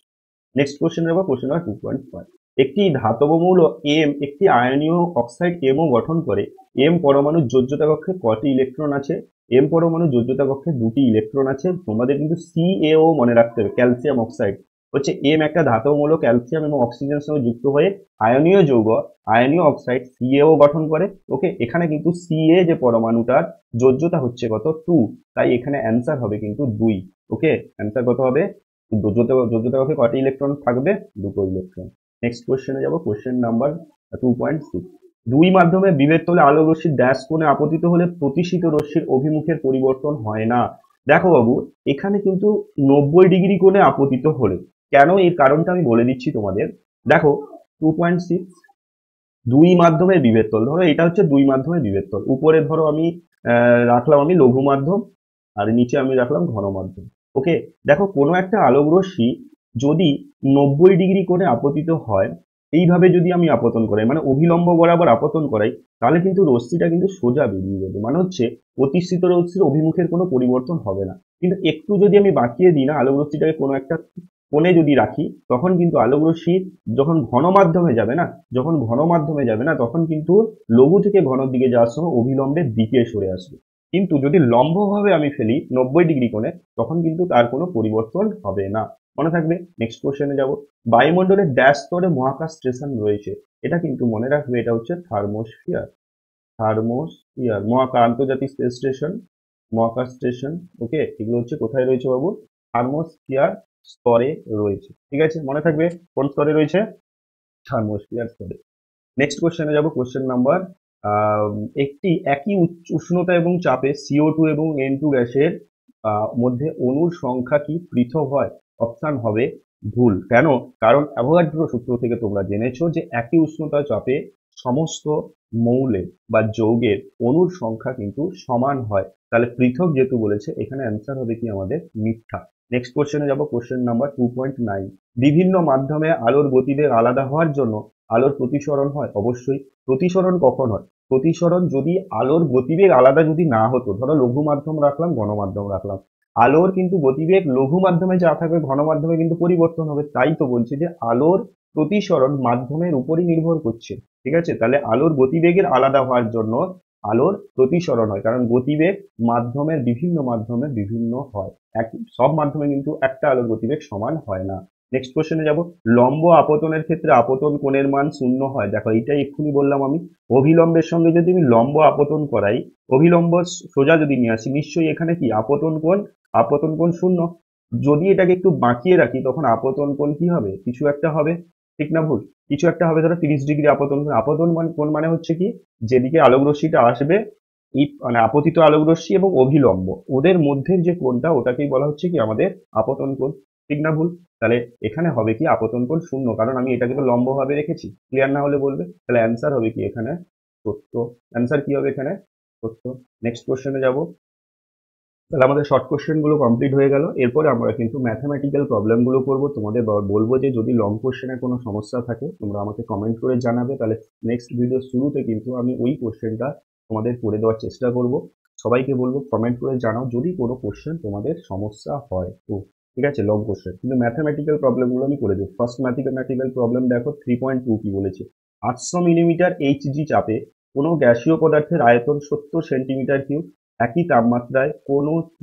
নেক্সট কোশ্চেন নেব, কোশ্চেন নাম্বার 2.5। একটি ধাতব মৌল এম একটি আয়নীয় অক্সাইড এমও গঠন করে। এম পরমাণুর যোজ্যতা কক্ষে কটি ইলেকট্রন আছে? এম পরমাণুর যোজ্যতা কক্ষে দুটি ইলেকট্রন আছে। তোমাদের কিন্তু সিএও মনে রাখতে হবে, ক্যালসিয়াম অক্সাইড হচ্ছে এম একটা ধাতব মৌল, ক্যালসিয়াম এবং অক্সিজেনের সঙ্গে যুক্ত হয়ে আয়নীয় যৌগ, আয়নীয় অক্সাইড সিএও গঠন করে। ওকে, এখানে কিন্তু সিএ যে পরমাণুটার যোজ্যতা হচ্ছে কত, 2। তাই এখানে অ্যান্সার হবে কিন্তু 2। ওকে, অ্যান্সার কত হবে? যোজ্যতা কক্ষে কটি ইলেকট্রন থাকবে? দুটো ইলেকট্রন। নেক্সট কোশ্চেনে যাব, কোশ্চেন নাম্বার 2.6। দুই মাধ্যমে বিভেদ তলে আলো রশ্মি ড্যাশ কোণে আপতিত হলে প্রতিসিত রশ্মির অভিমুখের পরিবর্তন হয় না। দেখো বাবু, এখানে কিন্তু 90 ডিগ্রি কোণে আপতিত হলে, কেন এর কারণটা আমি বলে দিচ্ছি তোমাদের। দেখো 2.6, দুই মাধ্যমের বিভেদ তল, ধরো এটা হচ্ছে দুই মাধ্যমের বিভেদ তল। উপরে ধরো আমি রাখলাম আমি লঘু মাধ্যম, আর নিচে আমি রাখলাম ঘন মাধ্যম। ওকে, দেখো কোনো একটা আলোক রশ্মি যদি 90 ডিগ্রি কোণে আপতিত হয়, এইভাবে যদি আমি আপতন করাই, মানে অভিলম্ব বরাবর আপতন করাই, তাহলে কিন্তু রশ্মিটা কিন্তু সোজা বেরিয়ে যাবে, মানে হচ্ছে প্রতিষ্ঠিত রশ্মির অভিমুখের কোনো পরিবর্তন হবে না। কিন্তু একটু যদি আমি বাঁকিয়ে দিই না, আলোক রশ্মিটাকে কোনো একটা কোণে যদি রাখি, তখন কিন্তু আলোক রশ্মি যখন ঘন মাধ্যমে যাবে না, যখন ঘন মাধ্যমে যাবে না, তখন কিন্তু লঘু থেকে ঘনর দিকে যাওয়ার সময় অভিলম্বের দিকে সরে আসবে। কিন্তু যদি লম্বভাবে আমি ফেলি 90 ডিগ্রি কোণে, তখন কিন্তু তার কোনো পরিবর্তন হবে না। মনে থাকবে। নেক্সট কোশ্চেনে যাব। বায়ুমণ্ডলের ড্যাশ স্তরে মহাকাশ স্টেশন রয়েছে। এটা কিন্তু মনে রাখবে, এটা হচ্ছে থার্মোস্ফিয়ার, থার্মোস্ফিয়ার মহাকাশ আন্তর্জাতিক স্পেস স্টেশন, মহাকাশ স্টেশন। ওকে, এগুলো হচ্ছে কোথায় রয়েছে বাবু? থার্মোস্ফিয়ার স্তরে রয়েছে, ঠিক আছে? মনে থাকবে কোন স্তরে রয়েছে? থার্মোস্ফিয়ার স্তরে। নেক্সট কোশ্চেনে যাব, কোশ্চেন নাম্বার, একটি একই উষ্ণতা এবং চাপে CO2 এবং N2 গ্যাসের মধ্যে অণুর সংখ্যা কি পৃথক হয়? অপশন হবে ভুল। কেন? কারণ অ্যাভোগাড্রো সূত্র থেকে তোমরা জেনেছো যে একই উষ্ণতা চাপে সমস্ত মৌলের বা যৌগের অণুর সংখ্যা কিন্তু সমান হয়। তাহলে পৃথক যেহেতু বলেছে, এখানে অ্যান্সার হবে কি আমাদের মিথ্যা। নেক্সট কোশ্চেনে যাব, কোশ্চেন নাম্বার 2.9। বিভিন্ন মাধ্যমে আলোর গতিবেগ আলাদা হওয়ার জন্য আলোর প্রতিসরণ হয়? অবশ্যই। প্রতিসরণ কখন হয়? প্রতিসরণ যদি আলোর গতিবেগ আলাদা যদি না হতো, ধরো লঘু মাধ্যম রাখলাম, ঘন মাধ্যম রাখলাম, আলোর কিন্তু গতিবেগ লঘু মাধ্যমে যা থাকবে ঘন মাধ্যমে কিন্তু পরিবর্তন হবে। তাই তো বলছি যে আলোর প্রতিসরণ মাধ্যমের উপরই নির্ভর করছে, ঠিক আছে? তাহলে আলোর গতিবেগের আলাদা হওয়ার জন্য আলোর প্রতিসরণ হয়, কারণ গতিবেগ মাধ্যমের বিভিন্ন মাধ্যমে বিভিন্ন হয়, এক সব মাধ্যমে কিন্তু একটা আলোর গতিবেগ সমান হয় না। নেক্সট কোশ্চেনে যাব। লম্ব আপতনের ক্ষেত্রে আপতন কোণের মান 0 হয়। দেখো এইটাই এক্ষুনি বললাম আমি, অভিলম্বের সঙ্গে যদি আমি লম্ব আপতন করাই, অভিলম্ব সোজা যদি নিয়ে আসি, নিশ্চয়ই এখানে কি আপতন কোণ, আপতন কোণ 0। যদি এটাকে একটু বাঁকিয়ে রাখি, তখন আপতন কোণ কি হবে? কিছু একটা হবে, ঠিক না ভুল? কিছু একটা হবে। ধরো 30 ডিগ্রি আপতন কোণ। আপতন কোণ মানে হচ্ছে কি, যেদিকে আলোক রশ্মিটা আসবে, এই মানে আপতিত আলোক রশ্মি এবং অভিলম্ব, ওদের মধ্যে যে কোণটা, ওটাকেই বলা হচ্ছে কি আমাদের আপতন কোণ, ঠিক না ভুল? তাহলে এখানে হবে কি আপতন কোণ 0, কারণ আমি এটাকে তো লম্ব ভাবে রেখেছি। ক্লিয়ার না হলে বলবে। তাহলে অ্যান্সার হবে কি এখানে? সত্য। অ্যান্সার কি হবে এখানে? সত্য। নেক্সট কোশ্চেনে যাব। তাহলে আমাদের শর্ট কোশ্চেন গুলো কমপ্লিট হয়ে গেল। এরপরে আমরা কিন্তু ম্যাথমেটিক্যাল প্রবলেম গুলো করবো। তোমাদের বলবো যে যদি লং কোশ্চেনে কোনো সমস্যা থাকে তোমরা আমাকে কমেন্ট করে জানাবে, তাহলে নেক্সট ভিডিও শুরুতে কিন্তু আমি ওই কোশ্চেনটা তোমাদের করে দেওয়ার চেষ্টা করব। সবাইকে বলবো কমেন্ট করে জানাও যদি কোনো কোশ্চেন তোমাদের সমস্যা হয় তো, ঠিক আছে? লং কোশ্চেন কিন্তু ম্যাথমেটিক্যাল প্রবলেম গুলো আমি করে দেবো। ফার্স্ট ম্যাথমেটিক্যাল প্রবলেম দেখো 3.2 কি বলেছে। 800 মিলিমিটার HG চাপে কোনো গ্যাসীয় পদার্থের আয়তন 70 সেন্টিমিটার কিউব। একই তাপমাত্রায়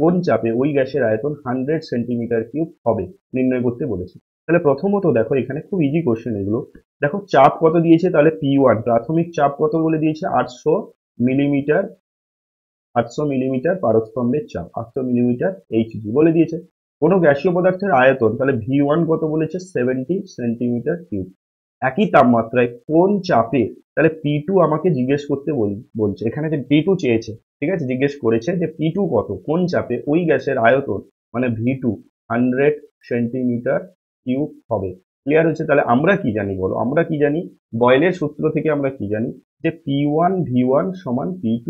কোন চাপে ওই গ্যাসের আয়তন 100 সেন্টিমিটার কিউব হবে নির্ণয় করতে বলেছে। তাহলে প্রথমত দেখো এখানে খুব ইজি কোশ্চেন এগুলো। দেখো চাপ কত দিয়েছে, তাহলে P1 প্রাথমিক চাপ কত বলে দিয়েছে, 800 মিলিমিটার। 800 মিলিমিটার পারস্তম্ভের চাপ, 800 মিলিমিটার এইচজি বলে দিয়েছে। কোনো গ্যাসীয় পদার্থের আয়তন, তাহলে V1 কত বলেছে, 70 সেন্টিমিটার কিউব। একই তাপমাত্রায় কোন চাপে, তাহলে P2 আমাকে জিজ্ঞেস করতে বলছে, এখানে যে P2 চেয়েছে, ঠিক আছে, জিজ্ঞেস করেছে যে P2 কত, কোন চাপে ওই গ্যাসের আয়তন মানে V2 100 সেন্টিমিটার কিউব হবে। ক্লিয়ার হচ্ছে? তাহলে আমরা কি জানি বলো, আমরা কি জানি, বয়েলের সূত্র থেকে আমরা কি জানি, যে P1 V1 সমান P2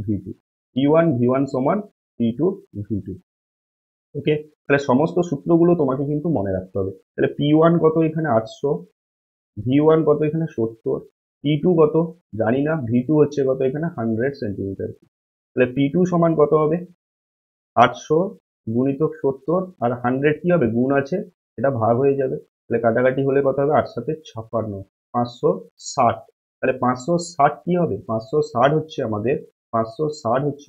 V2, P1 V1 সমান P2 V2। ওকে, তাহলে সমস্ত সূত্রগুলো তোমাকে কিন্তু মনে রাখতে হবে। তাহলে P1 কত এখানে 800, V1 কত এখানে 70, P2 কত জানি না, V2 হচ্ছে কত এখানে 100 সেন্টিমিটার। তাহলে P2 সমান কত হবে, 800 গুণিতক 70, আর 100 কি হবে, গুণ আছে, এটা ভাগ হয়ে যাবে। তাহলে কাটাকাটি হলে কত হবে, 8 সাথে 56, 560। তাহলে 560 কি হবে, 560 হচ্ছে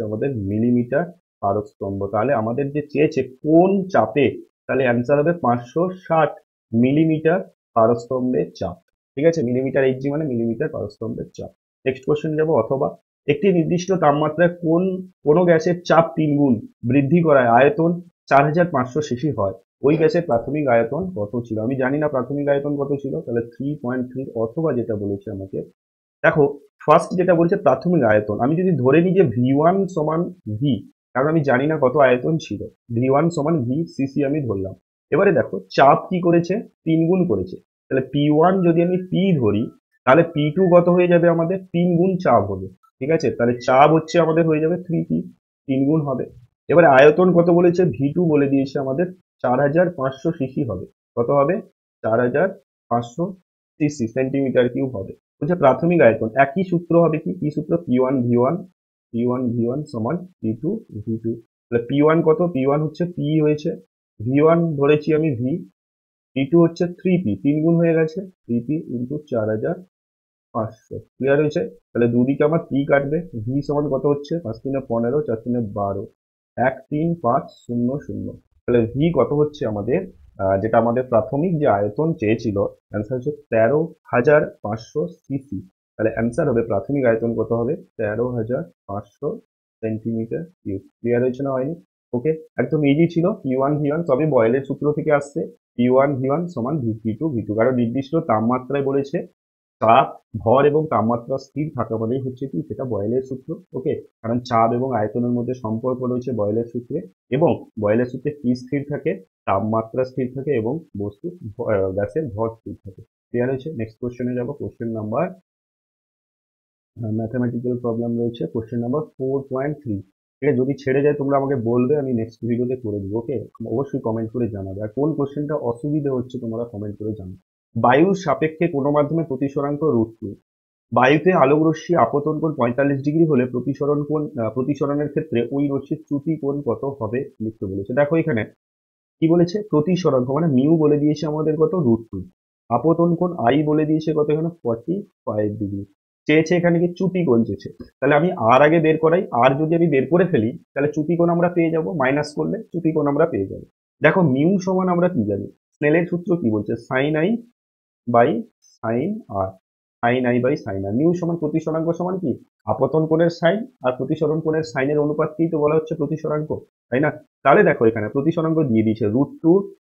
আমাদের মিলিমিটার পারস্তম্ভ। তাহলে আমাদের যে চেয়েছে কোন চাপে, তাহলে অ্যান্সার হবে 560 মিলিমিটার পারস্তম্ভের চাপ। ঠিক আছে, মিলিমিটার এইচজি মানে মিলিমিটার পারস্তম্ভের চাপ। নেক্সট কোশ্চেন যাবো। অথবা একটি নির্দিষ্ট তাপমাত্রায় কোনো গ্যাসের চাপ 3 গুণ বৃদ্ধি করায় আয়তন 4500 সিসি হয়, ওই গ্যাসের প্রাথমিক আয়তন কত ছিল। আমি জানি না প্রাথমিক আয়তন কত ছিল, তাহলে 3.3। অথবা যেটা বলেছে আমাকে, দেখো ফার্স্ট যেটা বলছে প্রাথমিক আয়তন, আমি যদি ধরে নিই যে V1 সমান ভি, কারণ আমি জানি না কত আয়তন ছিল, V1 সমান V cc আমি ধরলাম। এবারে দেখো চাপ কি করেছে, 3 গুণ করেছে। তাহলে P1 যদি আমি P ধরি, তাহলে P2 কত হয়ে যাবে, আমাদের 3 গুণ চাপ হবে। ঠিক আছে, তাহলে চাপ হচ্ছে আমাদের হয়ে যাবে 3P, 3 গুণ হবে। এবারে আয়তন কত বলেছে, V2 বলে দিয়েছে আমাদের 4500 সিসি হবে। কত হবে, 4500 সিসি, সেন্টিমিটার কিউব হবে। বলছে প্রাথমিক আয়তন, একই সূত্র হবে, কি কি সূত্র, P1 V1 সমান P2 V2। তাহলে P1 কত, P1 হচ্ছে P হয়েছে, V1 ধরেছি আমি V, P2 হচ্ছে 3P, 3 গুণ হয়ে গেছে, 3P ইন্টু 4500। ক্লিয়ার হয়েছে? তাহলে দুদিকে আমার P কাটবে, V সমান কত হচ্ছে, 5×3 = 15, 4×3 = 12, 13500। তাহলে V কত হচ্ছে আমাদের, যেটা আমাদের প্রাথমিক যে আয়তন চেয়েছিল, অ্যান্সার হচ্ছে 13500 সিসি। তাহলে অ্যান্সার হবে প্রাথমিক আয়তন কত হবে, 13500 সেন্টিমিটার কিউব। ক্লিয়ার হয়েছে না হয়নি? ওকে, একদম ইজি ছিল। P1 V1 তবে বয়েলের সূত্র থেকে আসছে, P1 V1 সমান P2 V2, কারণ নির্দিষ্ট তাপমাত্রায় বলেছে চাপ, ভর এবং তাপমাত্রা স্থির থাকা মানেই হচ্ছে কি, সেটা বয়েলের সূত্র। ওকে, কারণ চাপ এবং আয়তনের মধ্যে সম্পর্ক রয়েছে বয়েলের সূত্রে, এবং বয়েলের সূত্রে কি স্থির থাকে, তাপমাত্রা স্থির থাকে এবং বস্তু গ্যাসের ভর স্থির থাকে। ক্লিয়ার হয়েছে? নেক্সট কোশ্চেনে যাবো। কোশ্চেন নাম্বার, ম্যাথমেটিক্যাল প্রবলেম রয়েছে, কোশ্চেন নাম্বার 4.3। ঠিক আছে, যদি ছেড়ে যায় তোমরা আমাকে বলবে, আমি নেক্সট ভিডিওতে করে দিব। ওকে, অবশ্যই কমেন্ট করে জানাবে, আর কোন কোশ্চেনটা অসুবিধা হচ্ছে তোমরা কমেন্ট করে জানাবে। বায়ুর সাপেক্ষে কোনো মাধ্যমে প্রতিসরাঙ্ক √2। বায়ুতে আলোক রশ্মি আপতন কোণ 45 ডিগ্রি হলে প্রতিসরণের ক্ষেত্রে ওই রশ্মির চ্যুতি কোণ কত হবে লিখতে বলেছে। দেখো এখানে কি বলেছে, প্রতিসরাঙ্ক মানে মিউ বলে দিয়েছে আমাদের কত, √2। আপতন কোণ আই বলে দিয়েছে কত, এখানে 45 ডিগ্রি। চেয়েছে এখানে কি, চ্যুতি কোণ চেয়েছে। তাহলে আমি আর আগে বের করাই, আর যদি আমি বের করে ফেলি, তাহলে চ্যুতি কোণ আমরা পেয়ে যাব, মাইনাস করলে চ্যুতি কোণ আমরা পেয়ে যাব। দেখো মিউ সমান আমরা কি জানি, স্নেলের সূত্র কি বলছে, sine I by sine R, sine I by sine R. Mu সমান প্রতিসরাঙ্ক সমান কি, আপতন কোণের সাইন আর প্রতিসরণ কোণের সাইনের অনুপাতকেই তো বলা হচ্ছে প্রতিসরাঙ্ক, তাই না? তাহলে দেখো এখানে প্রতিসরাঙ্ক দিয়ে দিয়েছে √2,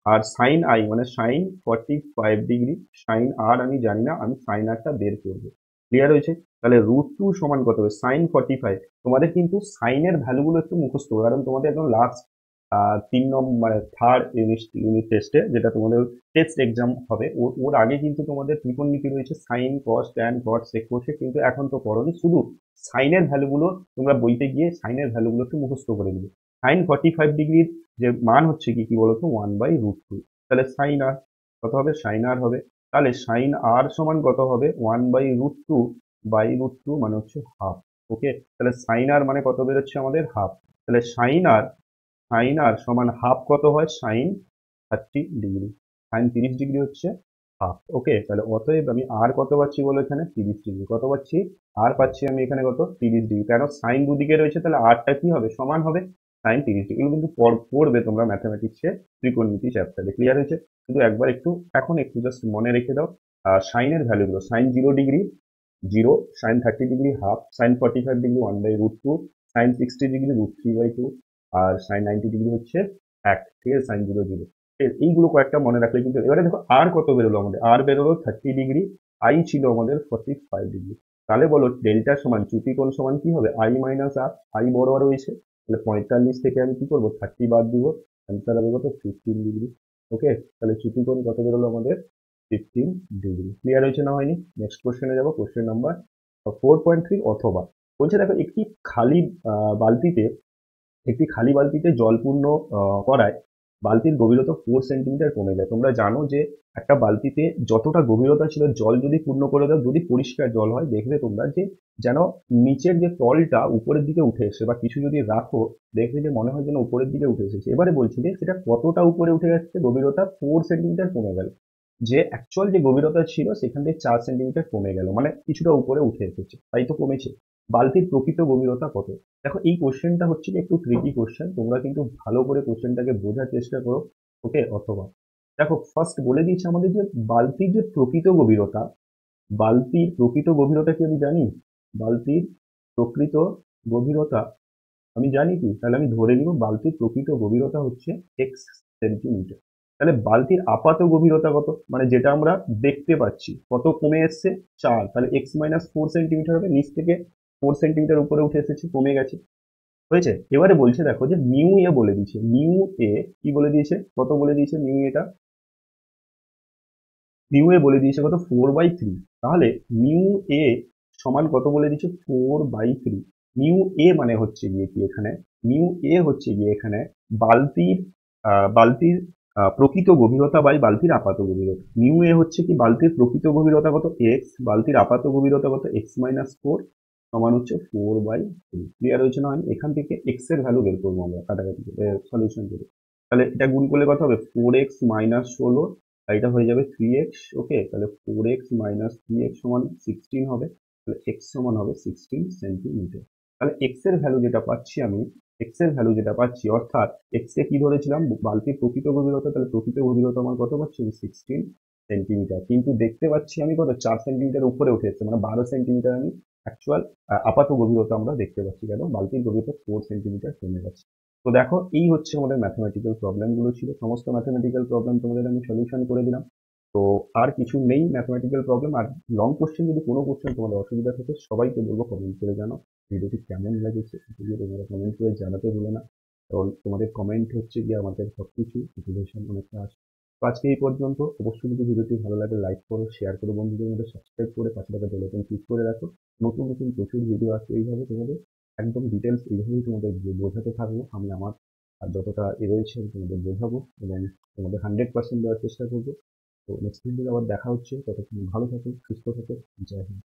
আর সাইন আই মানে সাইন 45 ডিগ্রি, সাইন আর আমি জানি না, আমি সাইন আরটা বের করবো। ক্লিয়ার হয়েছে? তাহলে √2 সমান কত হবে, সাইন 45। তোমাদের কিন্তু সাইনের ভ্যালুগুলো একটু মুখস্থ হবে, কারণ তোমাদের একদম লাস্ট 3 নম্বর মানে থার্ড ইউনিট টেস্টে, যেটা তোমাদের টেস্ট এক্সাম হবে, ওর আগে কিন্তু তোমাদের ত্রিকোণমিতি রয়েছে, sine cos tan cot sec cosec, কিন্তু এখন তো পড়োনি, শুধু সাইনের ভ্যালুগুলো তোমরা বইতে গিয়ে সাইনের ভ্যালুগুলো একটু মুখস্থ করে দিবে। সাইন 45 ডিগ্রির যে মান হচ্ছে কি কি বলতো, 1/√2। তাহলে সাইন আর কত হবে, সাইন আর হবে, তাহলে সাইন আর সমান কত হবে, 1/√2 মানে হচ্ছে হাফ। ওকে, তাহলে সাইন আর মানে কত বেরোচ্ছে আমাদের, হাফ। তাহলে সাইন আর সমান হাফ কত হয়, সাইন 30 ডিগ্রি, সাইন 30 ডিগ্রি হচ্ছে হাফ। ওকে, তাহলে অতএব আমি আর কত পাচ্ছি বলো, এখানে 30 ডিগ্রি কত পাচ্ছি, আর পাচ্ছি আমি এখানে কত 30 ডিগ্রি, কেন সাইন দুদিকে রয়েছে, তাহলে আরটা কি হবে, সমান হবে সাইন 30 ডিগ্রি। এগুলো কিন্তু পড়বে তোমরা ম্যাথামেটিক্সে ত্রিকোণমিতি চ্যাপ্টারে, ক্লিয়ার হয়েছে? শুধু একবার একটু এখন একটু জাস্ট মনে রেখে দাও সাইনের ভ্যালুগুলো। Sine 0 degree 0, sine 30 degree half, sine 45 degree 1/√2, sine 60 degree √3/2, আর সাইন 90 ডিগ্রি হচ্ছে 1, ঠিক আছে, সাইন 0 0। এইগুলো কয়েকটা মনে রাখলে কিন্তু, এবারে দেখো আর কত বেরোলো আমাদের, আর বেরোলো 30 ডিগ্রি, আই ছিল আমাদের 45 ডিগ্রি। তাহলে বলো ডেল্টা সমান চ্যুতিকোণ সমান কি হবে, আই মাইনাস আর, আই বড় আর রয়েছে, তাহলে 45 থেকে আমি কি করবো 30 বাদ দিব, অ্যান্সার হবে কত 15 ডিগ্রি। ওকে, তাহলে চ্যুতিকোণ কত বেরোলো আমাদের 15 ডিগ্রি। ক্লিয়ার হয়েছে না হয়নি? নেক্সট কোশ্চেনে যাবো, কোশ্চেন নাম্বার 4.3। অথবা বলছে দেখো খালি আহ, বালতিতে একটি খালি বালতিতে জল পূর্ণ করায় বালতির গভীরতা 4 সেন্টিমিটার কমে যায়। তোমরা জানো যে একটা বালতিতে যতটা গভীরতা ছিল, জল যদি পূর্ণ করে দাও, যদি পরিষ্কার জল হয়, দেখবে তোমরা যে যেন নিচের যে তলটা উপরের দিকে উঠে এসে, বা কিছু যদি রাখো, দেখবে যে মনে হয় যেন উপরের দিকে উঠে এসেছে। এবারে বলছি যে সেটা কতটা উপরে উঠে যাচ্ছে, গভীরতা 4 সেন্টিমিটার কমে গেল, যে অ্যাকচুয়াল যে গভীরতা ছিল সেখান থেকে 4 সেন্টিমিটার কমে গেল, মানে কিছুটা উপরে উঠে এসেছে, তাই তো কমেছে। বালতির প্রকৃত গভীরতা কত? দেখো এই কোশ্চেনটা হচ্ছে কি একটু ট্রিকি কোশ্চেন, তোমরা কিন্তু ভালো করে কোশ্চেনটাকে বোঝার চেষ্টা করো। ওকে, অথবা দেখো ফার্স্ট বলে দিয়েছে আমাদের যে বালতির যে প্রকৃত গভীরতা, বালতির প্রকৃত গভীরতা কি আমি জানি? বালতির প্রকৃত গভীরতা আমি জানি কি, তাহলে আমি ধরে নিব বালতির প্রকৃত গভীরতা হচ্ছে এক্স সেন্টিমিটার। তাহলে বালতির আপাত গভীরতা কত, মানে যেটা আমরা দেখতে পাচ্ছি, কত কমে এসছে 4, তাহলে x-4 সেন্টিমিটার হবে, নিচ থেকে 4 সেন্টিমিটার উপরে উঠে এসেছে, কমে গেছে, হয়েছে। এবারে বলছে দেখো যে মিউ এ বলে দিয়েছে, মিউ এ কি বলে দিয়েছে, কত বলে দিয়েছে মিউ এটা, মিউ এ বলে দিয়েছে কত 4/3। তাহলে মিউ এ সমান কত বলে দিয়েছে 4/3। মিউ এ মানে হচ্ছে গিয়ে কি এখানে, মিউ এ হচ্ছে গিয়ে এখানে বালতির বালতির প্রকৃত গভীরতা বাই বালতির আপাত গভীরতা। মিউ এ হচ্ছে কি বালতির প্রকৃত গভীরতা কত এক্স, বালতির আপাত গভীরতা কত x-4, সমান হচ্ছে 4/3। ক্লিয়ার হয়েছে না? এখান থেকে এক্স এর ভ্যালু বের করবো আমরা কাটাকাটি সলিউশন করে। তাহলে এটা গুণ করলে কত হবে 4x-16, আর এটা হয়ে যাবে 3x। ওকে, তাহলে 4x-3x সমান 16 হবে, তাহলে x সমান হবে 16 সেন্টিমিটার। তাহলে x এর ভ্যালু যেটা পাচ্ছি আমি, x এর ভ্যালু যেটা পাচ্ছি, অর্থাৎ x কে কি ধরেছিলাম বালতির প্রকৃত গভীরতা, তাহলে প্রকৃত গভীরতা আমার কত পাচ্ছি 16 সেন্টিমিটার, কিন্তু দেখতে পাচ্ছি আমি কত 4 সেন্টিমিটার উপরে উঠে এসেছে, মানে 12 সেন্টিমিটার আমি অ্যাকচুয়াল আপাত গভীরতা আমরা দেখতে পাচ্ছি, কেন বালতির গভীরতা 4 সেন্টিমিটার কমে গেছে। তো দেখো এই হচ্ছে আমাদের ম্যাথমেটিক্যাল প্রবলেমগুলো ছিল, সমস্ত ম্যাথমেটিক্যাল প্রবলেম তোমাদের আমি সলিউশন করে দিলাম। তো আর কিছু নেই ম্যাথমেটিক্যাল প্রবলেম। আর লং কোশ্চেন যদি কোনো কোশ্চেন তোমাদের অসুবিধা থাকে, সবাইকে বলবো কমেন্ট করে জানো ভিডিওটি কেমন লেগেছে, যদি তোমরা কমেন্ট করে জানাতে ভুলো না, কারণ তোমাদের কমেন্ট হচ্ছে গিয়ে আমাদের সবকিছু মোটিভেশন অনেকটা আসে। তো আজকে এই পর্যন্ত। অবশ্যই যদি ভিডিওটি ভালো লাগে লাইক করো, শেয়ার করো, বন্ধুদের মধ্যে সাবস্ক্রাইব করে পাশে থাকা বেল আইকন ক্লিক করে রাখো। নতুন নতুন প্রচুর ভিডিও আসবে এইভাবে তোমাদের, একদম ডিটেলস এইভাবেই তোমাদের বোঝাতে থাকবো আমি। আমার আর যতটা রয়েছে আমি তোমাদের বোঝাবো, এবং তোমাদের 100% দেওয়ার চেষ্টা করবো। তো নেক্সট ভিডিও আবার দেখা হচ্ছে, ততক্ষণ ভালো থাকো, সুস্থ থাকো, জয় হিন্দ।